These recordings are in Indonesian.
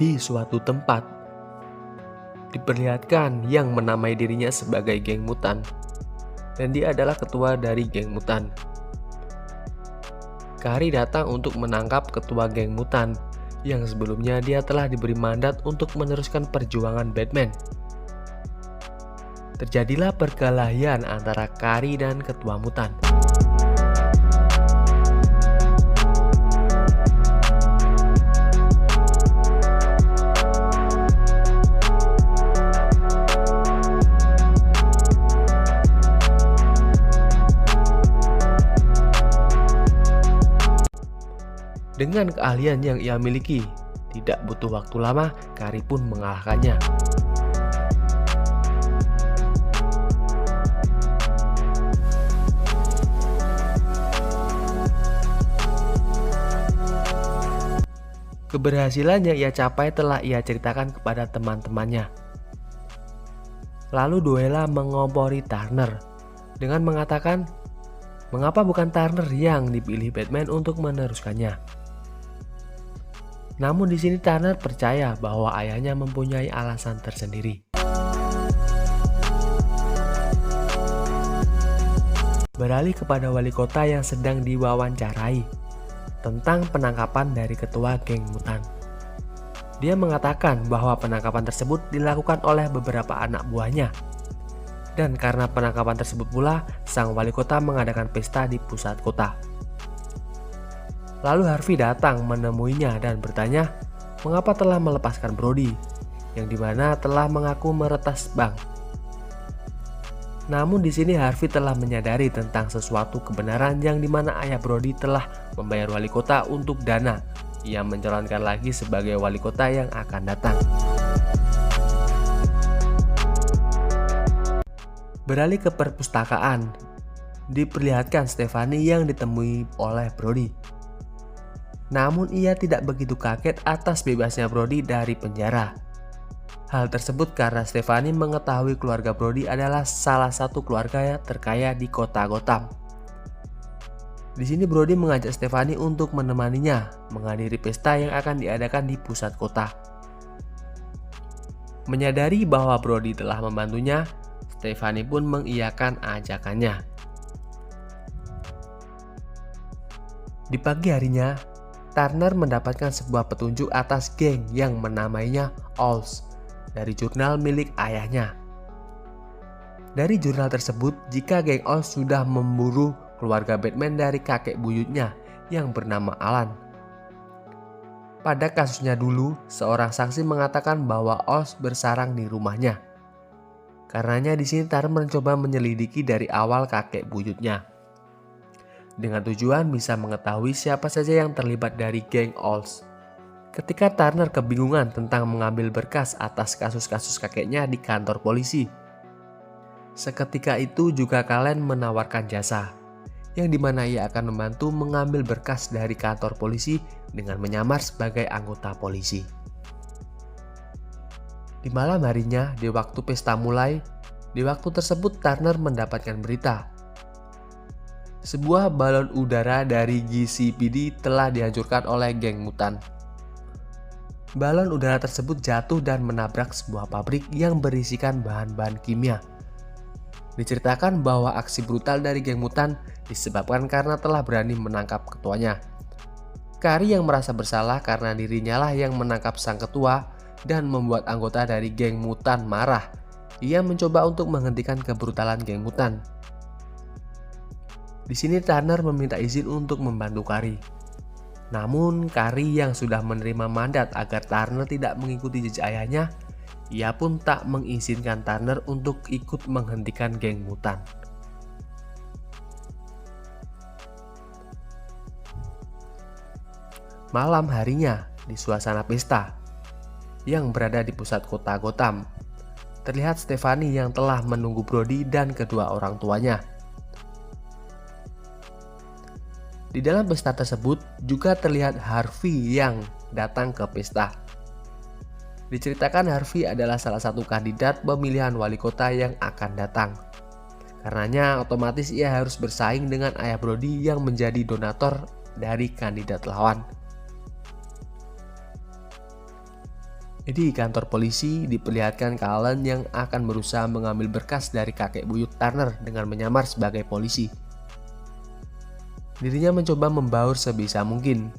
Di suatu tempat, diperlihatkan yang menamai dirinya sebagai geng mutan, dan dia adalah ketua dari geng mutan. Kari datang untuk menangkap ketua geng mutan, yang sebelumnya dia telah diberi mandat untuk meneruskan perjuangan Batman. Terjadilah perkelahian antara Kari dan ketua mutan. Dengan keahlian yang ia miliki, tidak butuh waktu lama, Kari pun mengalahkannya. Keberhasilan yang ia capai telah ia ceritakan kepada teman-temannya. Lalu Duela mengompori Turner dengan mengatakan, mengapa bukan Turner yang dipilih Batman untuk meneruskannya? Namun di sini Turner percaya bahwa ayahnya mempunyai alasan tersendiri. Beralih kepada wali kota yang sedang diwawancarai tentang penangkapan dari ketua geng mutan. Dia mengatakan bahwa penangkapan tersebut dilakukan oleh beberapa anak buahnya. Dan karena penangkapan tersebut pula, sang wali kota mengadakan pesta di pusat kota. Lalu Harvey datang menemuinya dan bertanya mengapa telah melepaskan Brody, yang dimana telah mengaku meretas bank. Namun di sini Harvey telah menyadari tentang sesuatu kebenaran yang dimana ayah Brody telah membayar wali kota untuk dana ia mencalonkan lagi sebagai wali kota yang akan datang. Beralih ke perpustakaan, diperlihatkan Stephanie yang ditemui oleh Brody. Namun ia tidak begitu kaget atas bebasnya Brody dari penjara. Hal tersebut karena Stephanie mengetahui keluarga Brody adalah salah satu keluarga yang terkaya di kota Gotham. Di sini Brody mengajak Stephanie untuk menemaninya menghadiri pesta yang akan diadakan di pusat kota. Menyadari bahwa Brody telah membantunya, Stephanie pun mengiyakan ajakannya. Di pagi harinya, Turner mendapatkan sebuah petunjuk atas geng yang menamainya Owls dari jurnal milik ayahnya. Dari jurnal tersebut, jika geng Owls sudah memburu keluarga Batman dari kakek buyutnya yang bernama Alan. Pada kasusnya dulu, seorang saksi mengatakan bahwa Owls bersarang di rumahnya. Karenanya di sini Turner mencoba menyelidiki dari awal kakek buyutnya, dengan tujuan bisa mengetahui siapa saja yang terlibat dari geng Owls. Ketika Turner kebingungan tentang mengambil berkas atas kasus-kasus kakeknya di kantor polisi, seketika itu juga Kalen menawarkan jasa, yang dimana ia akan membantu mengambil berkas dari kantor polisi dengan menyamar sebagai anggota polisi. Di malam harinya, di waktu pesta mulai, di waktu tersebut Turner mendapatkan berita. Sebuah balon udara dari GCPD telah dihancurkan oleh geng mutan. Balon udara tersebut jatuh dan menabrak sebuah pabrik yang berisikan bahan-bahan kimia. Diceritakan bahwa aksi brutal dari geng mutan disebabkan karena telah berani menangkap ketuanya. Kari yang merasa bersalah karena dirinya lah yang menangkap sang ketua dan membuat anggota dari geng mutan marah. Ia mencoba untuk menghentikan kebrutalan geng mutan. Di sini Turner meminta izin untuk membantu Kari. Namun Kari yang sudah menerima mandat agar Turner tidak mengikuti jejak ayahnya, ia pun tak mengizinkan Turner untuk ikut menghentikan geng mutan. Malam harinya di suasana pesta yang berada di pusat kota Gotham, terlihat Stephanie yang telah menunggu Brody dan kedua orang tuanya. Di dalam pesta tersebut juga terlihat Harvey yang datang ke pesta. Diceritakan Harvey adalah salah satu kandidat pemilihan wali kota yang akan datang. Karenanya otomatis ia harus bersaing dengan ayah Brody yang menjadi donatur dari kandidat lawan. Di kantor polisi diperlihatkan Cullen yang akan berusaha mengambil berkas dari kakek buyut Turner dengan menyamar sebagai polisi. Dirinya mencoba membaur sebisa mungkin.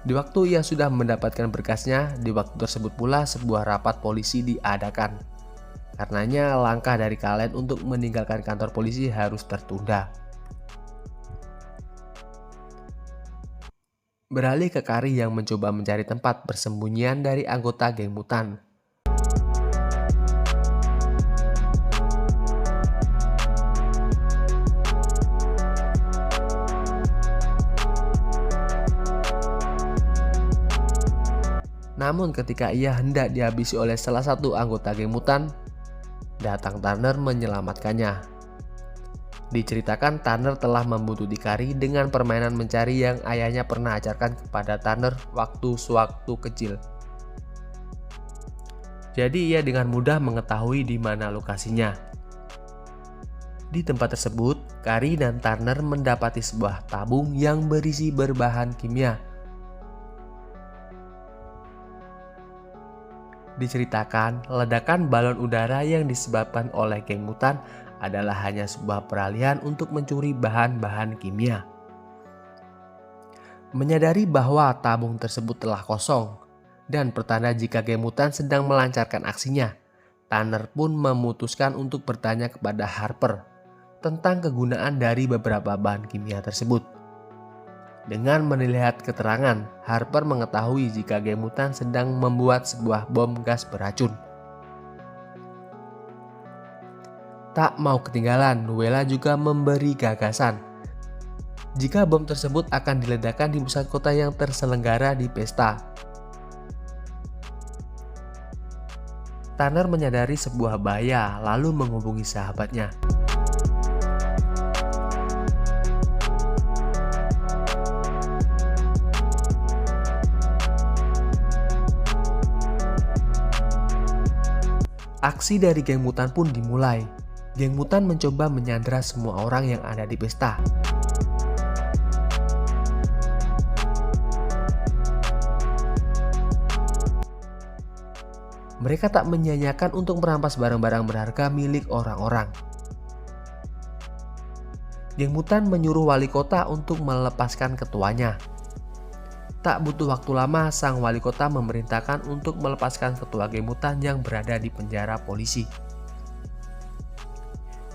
Di waktu ia sudah mendapatkan berkasnya, di waktu tersebut pula sebuah rapat polisi diadakan. Karenanya langkah dari Cullen untuk meninggalkan kantor polisi harus tertunda. Beralih ke Carrie yang mencoba mencari tempat persembunyian dari anggota geng mutan. Namun ketika ia hendak dihabisi oleh salah satu anggota geng mutan, datang Turner menyelamatkannya. Diceritakan Turner telah membuntuti Carrie dengan permainan mencari yang ayahnya pernah ajarkan kepada Turner waktu sewaktu kecil. Jadi ia dengan mudah mengetahui di mana lokasinya. Di tempat tersebut, Carrie dan Turner mendapati sebuah tabung yang berisi berbahan kimia. Diceritakan, ledakan balon udara yang disebabkan oleh geng mutan adalah hanya sebuah peralihan untuk mencuri bahan-bahan kimia. Menyadari bahwa tabung tersebut telah kosong dan pertanda jika geng mutan sedang melancarkan aksinya, Turner pun memutuskan untuk bertanya kepada Harper tentang kegunaan dari beberapa bahan kimia tersebut. Dengan melihat keterangan, Harper mengetahui jika geng mutan sedang membuat sebuah bom gas beracun. Tak mau ketinggalan, Luella juga memberi gagasan jika bom tersebut akan diledakkan di pusat kota yang terselenggara di pesta. Turner menyadari sebuah bahaya lalu menghubungi sahabatnya. Aksi dari geng mutan pun dimulai. Geng mutan mencoba menyandra semua orang yang ada di pesta. Mereka tak menyia-nyiakan untuk merampas barang-barang berharga milik orang-orang. Geng mutan menyuruh wali kota untuk melepaskan ketuanya. Tak butuh waktu lama, sang wali kota memerintahkan untuk melepaskan ketua geng mutan yang berada di penjara polisi.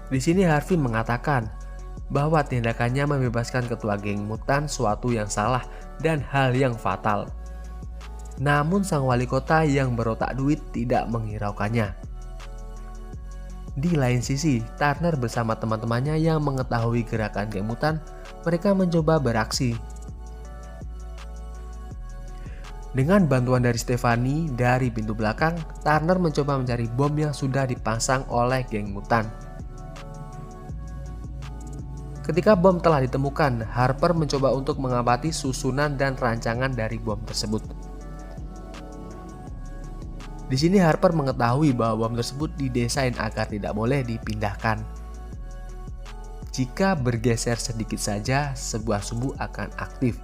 Di sini Harvey mengatakan bahwa tindakannya membebaskan ketua geng mutan suatu yang salah dan hal yang fatal. Namun sang wali kota yang berotak duit tidak menghiraukannya. Di lain sisi, Turner bersama teman-temannya yang mengetahui gerakan geng mutan, mereka mencoba beraksi. Dengan bantuan dari Stephanie dari pintu belakang, Turner mencoba mencari bom yang sudah dipasang oleh geng mutan. Ketika bom telah ditemukan, Harper mencoba untuk mengamati susunan dan rancangan dari bom tersebut. Di sini Harper mengetahui bahwa bom tersebut didesain agar tidak boleh dipindahkan. Jika bergeser sedikit saja, sebuah sumbu akan aktif.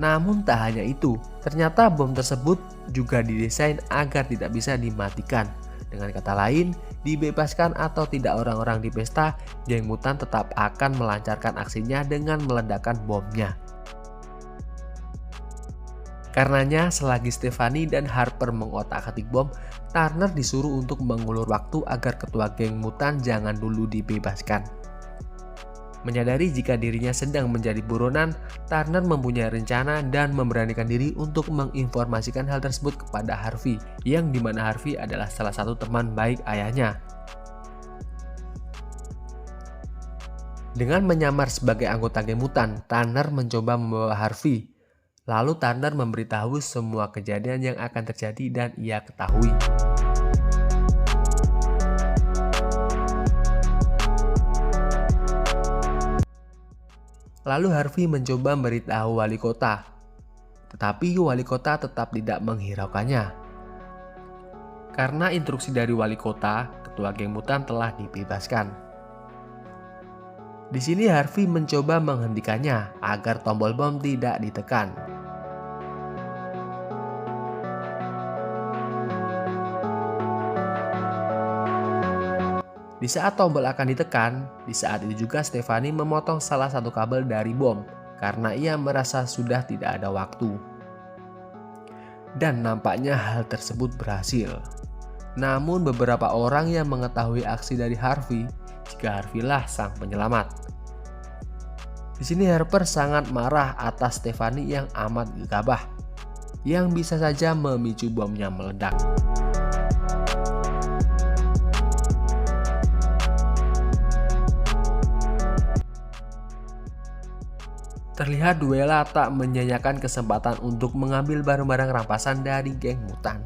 Namun tak hanya itu, ternyata bom tersebut juga didesain agar tidak bisa dimatikan. Dengan kata lain, dibebaskan atau tidak orang-orang di pesta, geng mutan tetap akan melancarkan aksinya dengan meledakkan bomnya. Karenanya, selagi Stephanie dan Harper mengotak-atik bom, Turner disuruh untuk mengulur waktu agar ketua geng mutan jangan dulu dibebaskan. Menyadari jika dirinya sedang menjadi buronan, Turner mempunyai rencana dan memberanikan diri untuk menginformasikan hal tersebut kepada Harvey, yang dimana Harvey adalah salah satu teman baik ayahnya. Dengan menyamar sebagai anggota geng mutan, Turner mencoba membawa Harvey. Lalu Turner memberitahu semua kejadian yang akan terjadi dan ia ketahui. Lalu Harvey mencoba memberitahu wali kota, tetapi wali kota tetap tidak menghiraukannya. Karena instruksi dari wali kota, ketua geng mutan telah dibebaskan. Di sini Harvey mencoba menghentikannya agar tombol bom tidak ditekan. Di saat tombol akan ditekan, di saat itu juga Stefani memotong salah satu kabel dari bom karena ia merasa sudah tidak ada waktu. Dan nampaknya hal tersebut berhasil. Namun beberapa orang yang mengetahui aksi dari Harvey, jika Harvey lah sang penyelamat. Di sini Harper sangat marah atas Stefani yang amat gegabah, yang bisa saja memicu bomnya meledak. Terlihat Duella tak menyanyikan kesempatan untuk mengambil barang-barang rampasan dari geng mutan.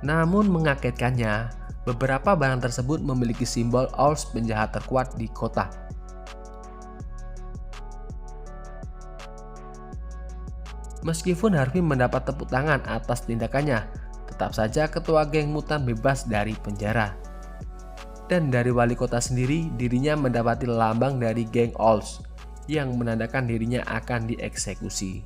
Namun mengagetkannya, beberapa barang tersebut memiliki simbol Owls penjahat terkuat di kota. Meskipun Harvey mendapat tepuk tangan atas tindakannya, tetap saja ketua geng mutan bebas dari penjara. Dan dari wali kota sendiri, dirinya mendapati lambang dari geng Owls yang menandakan dirinya akan dieksekusi.